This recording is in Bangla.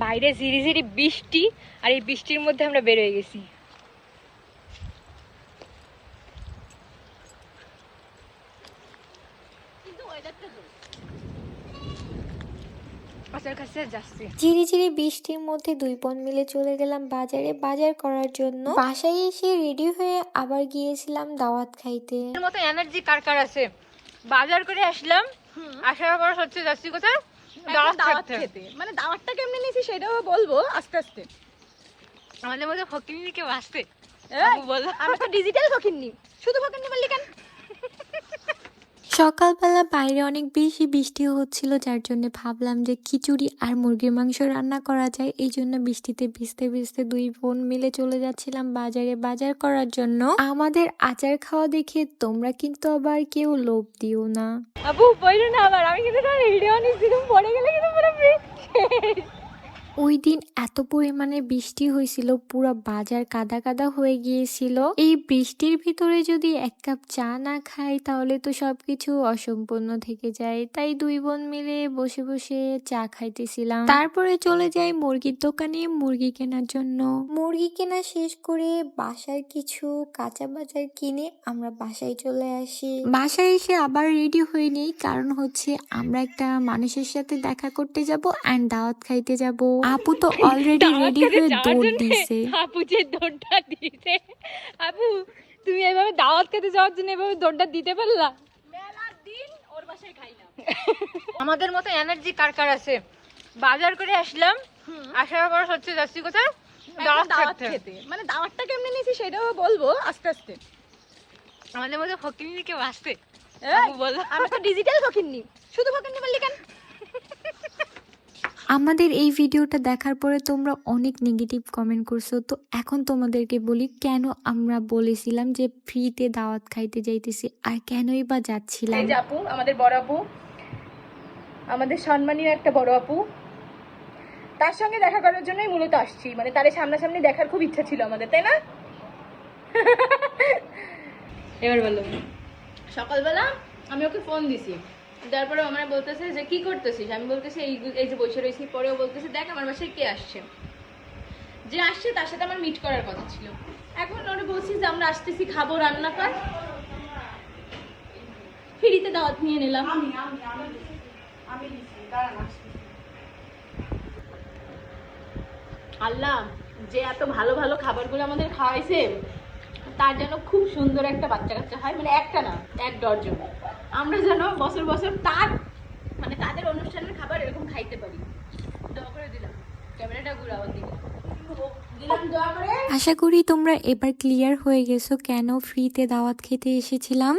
বাইরে ঝিরি ঝিরি বৃষ্টি, আর এই বৃষ্টির মধ্যে আমরা বের হয়ে গেছি। ঝিরিঝিরি বৃষ্টির মধ্যে দুই বোন মিলে চলে গেলাম বাজারে বাজার করার জন্য। বাসায় এসে রেডি হয়ে আবার গিয়েছিলাম দাওয়াত খাইতে। এর মতো এনার্জি কার কার আছে? বাজার করে আসলাম, আসার পর হচ্ছে যাচ্ছি কোথায়? দাওয়াত খেতে। মানে দাওয়াতটা কেমনে নিয়েছি সেটাও বলবো আস্তে আস্তে। আমাদের মধ্যে ফকিনি কেউ আসছে? আমরা তো ডিজিটাল ফকিন্নি, শুধু ফকিন্নি বললি কেন? সকালবেলা বাইরে অনেক বেশি বৃষ্টি হচ্ছিল, যার জন্য ভাবলাম যে খিচুড়ি আর মুরগির মাংস রান্না করা যায়। এই জন্য বৃষ্টিতে ভিজতে ভিজতে দুই বোন মিলে চলে যাচ্ছিলাম বাজারে বাজার করার জন্য। আমাদের আচার খাওয়া দেখে তোমরা কিন্তু আবার কেউ লোভ দিও না। আপু বইলো না আবার, আমি কিন্তু ভিডিও নিচ্ছি, তুমি পড়ে গেলে কিন্তু পুরো ওই দিন এত পরিমাণে বৃষ্টি হয়েছিল, পুরো বাজার কাদা কাদা হয়ে গিয়েছিল। এই বৃষ্টির ভিতরে যদি এক কাপ চা না খাই তাহলে তো সবকিছু অসম্পূর্ণ থেকে যায়। তাই দুই বোন মিলে বসে বসে চা খাইতেছিলাম। তারপরে চলে যাই মুরগির দোকানে মুরগি কেনার জন্য। মুরগি কেনা শেষ করে বাসার কিছু কাঁচা বাজার কিনে আমরা বাসায় চলে আসি। বাসায় এসে আবার রেডি হয়ে নেই, কারণ হচ্ছে আমরা একটা মানুষের সাথে দেখা করতে যাব এন্ড দাওয়াত খাইতে যাব। আপু তো অলরেডি রেডি হয়ে দৌড় দিছে। আপু যে দৌড়টা দিতে, আপু তুমি এভাবে দাওয়াত খেতে যাওয়ার জন্য এভাবে দৌড়টা দিতে পারলা? মেলা দিন ওর বাসায় খাই না। আমাদের মতো এনার্জি কার কার আছে? বাজার করে আসলাম, আসার পর হচ্ছে যাচ্ছি কোথায়? দাওয়াত খেতে। মানে দাওয়াতটা কেমনে নিয়েছি সেটাও বলবো আস্তে আস্তে। আমাদের মধ্যে ফকিনি কেউ আসছে? আমরা তো ডিজিটাল ফকিন্নি, শুধু ফকিন্নি বললি কেন? আমাদের এই ভিডিওটা দেখার পরে তোমরা অনেক নেগেটিভ কমেন্ট করছো, তো এখন তোমাদেরকে বলি কেন আমরা বলেছিলাম যে ফ্রিতে দাওয়াত খাইতে যাইতেছি আর কেনই বা যাচ্ছিলাম। এই যে আপু, আমাদের বড় আপু, আমাদের সম্মানীয় একটা বড় আপু, তার সঙ্গে দেখা করার জন্যই মূলত আসছি। মানে তার সামনাসামনি দেখার খুব ইচ্ছা ছিল আমাদের, তাই না? এবার বলো। সকালবেলা আমি ওকে ফোন দিছি, তারপরে আমার বলতেছে যে কি করতেছিস? আমি বলতেছি এই যে বসে রয়েছি। পরেও বলতেছে দেখ আমার বাসায় কে আসছে, যে আসছে তার সাথে আমার মিট করার কথা ছিল। এখন ওরা বলছি যে আমরা আসতেছি, খাবো, রান্না কর, ফ্রিতে দাওয়াত নিয়ে নিলাম। আল্লাহ যে এত ভালো ভালো খাবারগুলো আমাদের খাওয়াইছে, তার যেন খুব সুন্দর একটা বাচ্চা কাচ্চা হয়। মানে একটা না, 1 ডজন। আমরা যেন বছর বছর তার মানে তাদের অনুষ্ঠানের খাবার এরকম খাইতে পারি। দোয়া করে দিলাম, ক্যামেরাটা ঘুরাও দিকে দিলাম, দোয়া করে। আশা করি তোমরা এবার ক্লিয়ার হয়ে গেছো কেন ফ্রিতে দাওয়াত খেতে এসেছিলাম।